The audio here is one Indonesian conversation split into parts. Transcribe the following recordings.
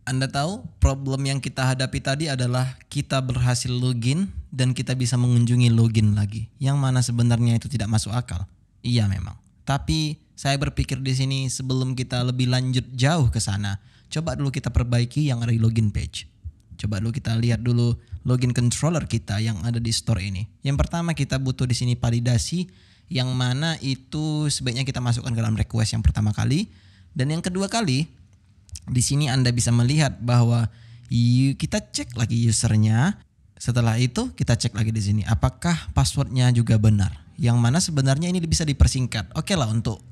Anda tahu problem yang kita hadapi tadi adalah kita berhasil login dan kita bisa mengunjungi login lagi. Yang mana sebenarnya itu tidak masuk akal. Iya memang. Tapi saya berpikir di sini sebelum kita lebih lanjut jauh ke sana, coba dulu kita perbaiki yang ada di login page. Coba dulu kita lihat dulu login controller kita yang ada di store ini. Yang pertama kita butuh di sini validasi, yang mana itu sebaiknya kita masukkan ke dalam request yang pertama kali. Dan yang kedua kali, di sini Anda bisa melihat bahwa kita cek lagi usernya. Setelah itu kita cek lagi di sini apakah passwordnya juga benar. Yang mana sebenarnya ini bisa dipersingkat. Oke lah, untuk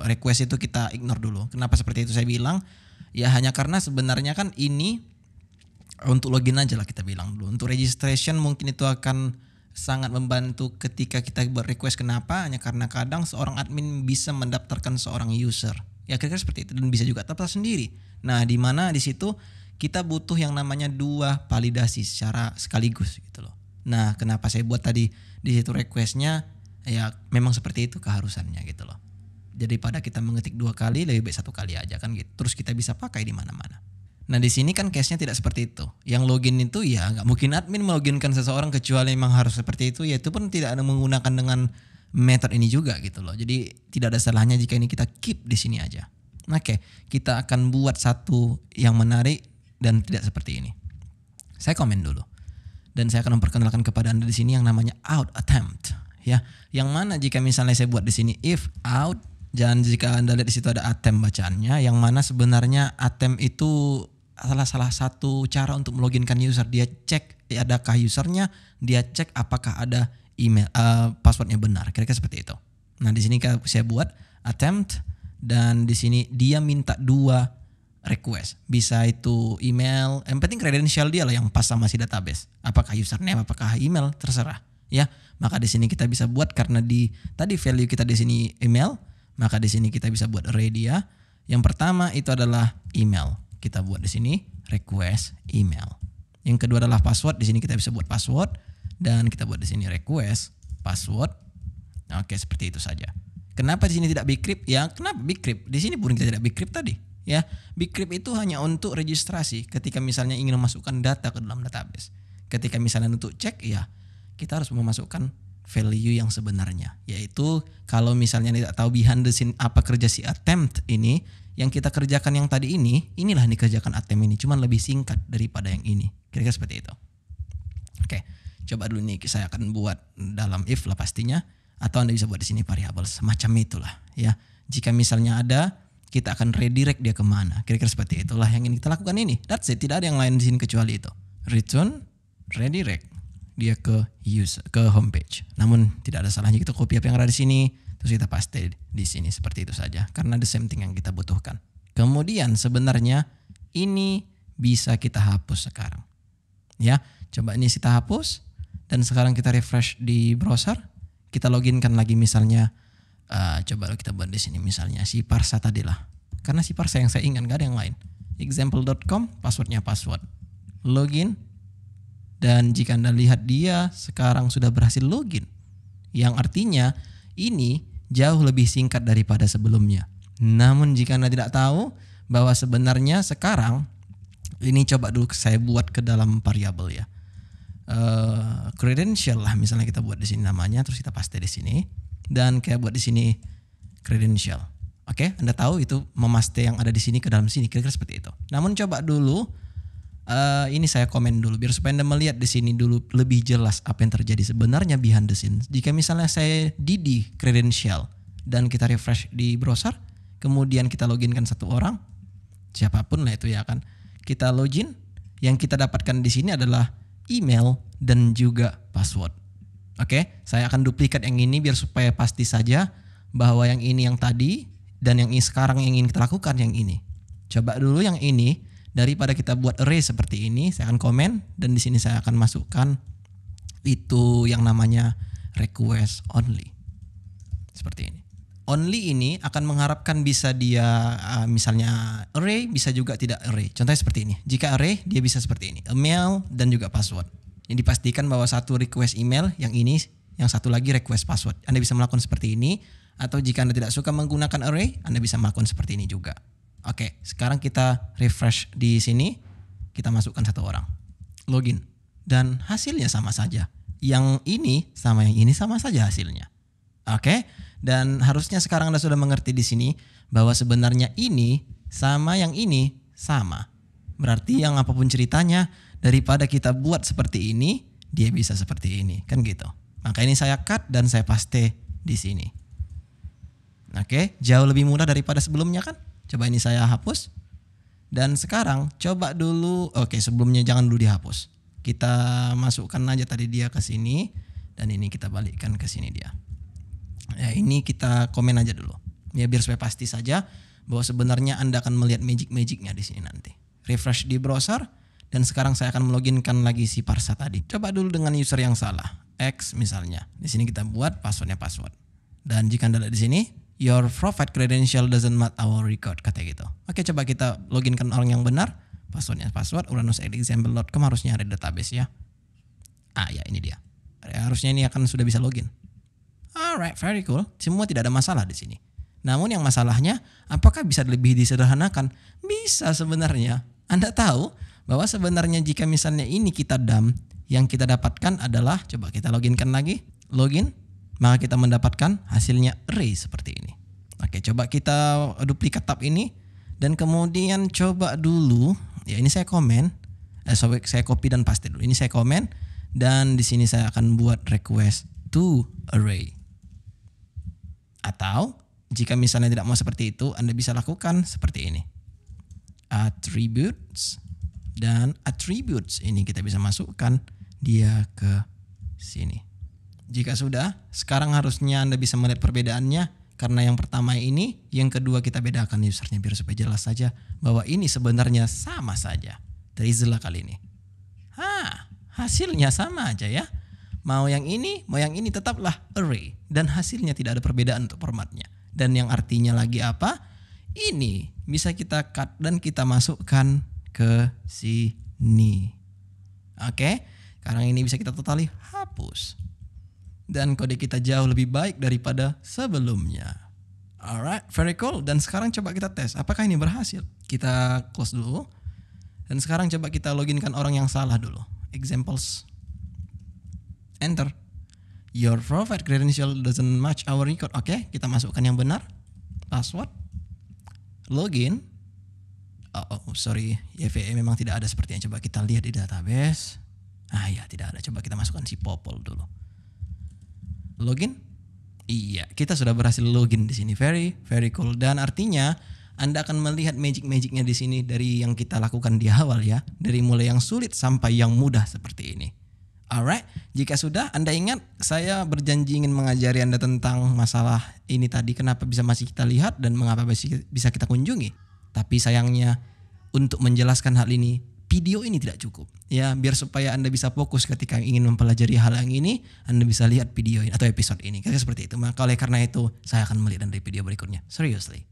request itu kita ignore dulu. Kenapa seperti itu saya bilang? Ya hanya karena sebenarnya kan ini untuk login aja lah kita bilang dulu. Untuk registration mungkin itu akan sangat membantu ketika kita request. Kenapa? Hanya karena kadang seorang admin bisa mendaftarkan seorang user. Ya kira-kira seperti itu, dan bisa juga daftar sendiri. Nah, di mana di situ kita butuh yang namanya 2 validasi secara sekaligus gitu loh. Nah, kenapa saya buat tadi di situ requestnya? Ya memang seperti itu keharusannya gitu loh. Jadi pada kita mengetik 2 kali, lebih baik 1 kali aja kan gitu. Terus kita bisa pakai di mana-mana. Nah di sini kan case-nya tidak seperti itu. Yang login itu ya nggak mungkin admin meloginkan seseorang kecuali memang harus seperti itu. Ya itu pun tidak ada menggunakan dengan method ini juga gitu loh. Jadi tidak ada salahnya jika ini kita keep di sini aja. Oke, kita akan buat satu yang menarik dan tidak seperti ini. Saya komen dulu. Dan saya akan memperkenalkan kepada Anda di sini yang namanya out attempt, ya. Yang mana jika misalnya saya buat di sini if out, dan jika Anda lihat di situ ada attempt bacaannya, yang mana sebenarnya attempt itu salah satu cara untuk meloginkan user. Dia cek adakah usernya, dia cek apakah ada email passwordnya benar. Kira-kira seperti itu. Nah di sini saya buat attempt, dan di sini dia minta 2 request. Bisa itu email, yang penting kredensial dia lah yang pas sama si database. Apakah username, apakah email, terserah. Ya, maka di sini kita bisa buat karena di tadi value kita di sini email, maka di sini kita bisa buat array dia. Yang pertama itu adalah email. Kita buat di sini request email. Yang kedua adalah password. Di sini kita bisa buat password dan kita buat di sini request password. Oke, seperti itu saja. Kenapa di sini tidak bcrypt? Ya, kenapa bcrypt? Di sini pun kita tidak bcrypt tadi. Ya, bcrypt itu hanya untuk registrasi ketika misalnya ingin memasukkan data ke dalam database. Ketika misalnya untuk cek, ya kita harus memasukkan value yang sebenarnya. Yaitu kalau misalnya tidak tahu behind the scene apa kerja si attempt ini, yang kita kerjakan yang tadi ini, inilah yang dikerjakan attempt ini, cuman lebih singkat daripada yang ini. Kira-kira seperti itu. Oke, coba dulu nih saya akan buat dalam if lah pastinya, atau Anda bisa buat di sini variable semacam itulah ya. Jika misalnya ada, kita akan redirect dia kemana. Kira-kira seperti itulah yang ingin kita lakukan ini. That's it, tidak ada yang lain di sini kecuali itu. Return, redirect dia ke homepage. Namun tidak ada salahnya kita copy apa yang ada di sini, terus kita paste di sini seperti itu saja, karena the same thing yang kita butuhkan. Kemudian sebenarnya ini bisa kita hapus sekarang. Ya, coba ini kita hapus dan sekarang kita refresh di browser, kita loginkan lagi misalnya. Coba kita buat di sini misalnya si Parsa tadi lah, karena si Parsa yang saya ingat, gak ada yang lain. Example.com, passwordnya password, login, dan jika Anda lihat dia sekarang sudah berhasil login, yang artinya ini jauh lebih singkat daripada sebelumnya. Namun jika Anda tidak tahu bahwa sebenarnya sekarang ini, coba dulu saya buat ke dalam variable ya. Credential lah misalnya kita buat di sini namanya, terus kita paste di sini dan kayak buat di sini credential. Oke, Anda tahu itu memaste yang ada di sini ke dalam sini, kira-kira seperti itu. Namun coba dulu ini saya komen dulu biar supaya Anda melihat di sini dulu lebih jelas apa yang terjadi sebenarnya behind the scenes. Jika misalnya saya di credential dan kita refresh di browser, kemudian kita loginkan satu orang, siapapun lah itu ya kan, kita login, yang kita dapatkan di sini adalah email dan juga password. Oke, saya akan duplikat yang ini biar supaya pasti saja bahwa yang ini yang tadi dan yang ini sekarang yang ingin kita lakukan yang ini. Coba dulu yang ini, daripada kita buat array seperti ini, saya akan komen dan di sini saya akan masukkan itu yang namanya request only. Seperti ini. Only ini akan mengharapkan bisa dia misalnya array, bisa juga tidak array. Contohnya seperti ini. Jika array, dia bisa seperti ini, email dan juga password. Ini dipastikan bahwa satu request email, yang ini, yang satu lagi request password. Anda bisa melakukan seperti ini, atau jika Anda tidak suka menggunakan array, Anda bisa melakukan seperti ini juga. Oke, sekarang kita refresh di sini. Kita masukkan 1 orang. Login. Dan hasilnya sama saja. Yang ini sama yang ini sama saja hasilnya. Oke, dan harusnya sekarang Anda sudah mengerti di sini bahwa sebenarnya ini sama yang ini sama. Berarti yang apapun ceritanya, daripada kita buat seperti ini, dia bisa seperti ini, kan gitu. Maka ini saya cut dan saya paste di sini. Oke, jauh lebih mudah daripada sebelumnya kan? Coba ini saya hapus. Dan sekarang coba dulu, oke sebelumnya jangan dulu dihapus. Kita masukkan aja tadi dia ke sini dan ini kita balikkan ke sini dia. Ya, ini kita komen aja dulu. Ya biar supaya pasti saja bahwa sebenarnya Anda akan melihat magic-magicnya di sini nanti. Refresh di browser dan sekarang saya akan meloginkan lagi si parsa tadi. Coba dulu dengan user yang salah. X misalnya. Di sini kita buat passwordnya password. Dan jika Anda lihat di sini, your profile credential doesn't match our record, kata gitu. Oke, coba kita loginkan orang yang benar. Passwordnya password uranusexample.com harusnya ada database ya. Ya ini dia. Harusnya ini akan sudah bisa login. Alright, very cool. Semua tidak ada masalah di sini. Namun yang masalahnya, apakah bisa lebih disederhanakan? Bisa sebenarnya. Anda tahu bahwa sebenarnya jika misalnya ini kita dump, yang kita dapatkan adalah, coba kita loginkan lagi, login, maka kita mendapatkan hasilnya array seperti ini. Oke, coba kita duplikat tab ini dan kemudian coba dulu, ya ini saya komen, saya copy dan paste dulu. Ini saya komen dan di sini saya akan buat request to array. Atau jika misalnya tidak mau seperti itu, Anda bisa lakukan seperti ini. Attributes dan attributes ini kita bisa masukkan dia ke sini. Jika sudah, sekarang harusnya Anda bisa melihat perbedaannya karena yang pertama ini, yang kedua kita bedakan usernya biar supaya jelas saja bahwa ini sebenarnya sama saja. Terizlah kali ini. Hasilnya sama aja ya. Mau yang ini tetaplah array dan hasilnya tidak ada perbedaan untuk formatnya. Dan yang artinya lagi apa? Ini bisa kita cut dan kita masukkan ke sini. Oke, sekarang ini bisa kita totally hapus. Dan kode kita jauh lebih baik daripada sebelumnya. Alright, very cool. Dan sekarang coba kita tes apakah ini berhasil. Kita close dulu. Dan sekarang coba kita loginkan orang yang salah dulu. Examples. Enter. Your profile credential doesn't match our record. Oke, kita masukkan yang benar. Password. Login. Sorry. YVE memang tidak ada sepertinya. Coba kita lihat di database. Ya, tidak ada. Coba kita masukkan si Popol dulu. Login. Iya, kita sudah berhasil login di sini. Very, very cool. Dan artinya Anda akan melihat magic-magicnya di sini dari yang kita lakukan di awal ya. Dari mulai yang sulit sampai yang mudah seperti ini. Alright, jika sudah Anda ingat saya berjanji ingin mengajari Anda tentang masalah ini tadi. Kenapa bisa masih kita lihat dan mengapa bisa kita kunjungi. Tapi sayangnya untuk menjelaskan hal ini, video ini tidak cukup. Ya, biar supaya Anda bisa fokus ketika ingin mempelajari hal yang ini, Anda bisa lihat video ini atau episode ini. Kayak seperti itu. Maka oleh karena itu, saya akan melihat dari video berikutnya. Seriously.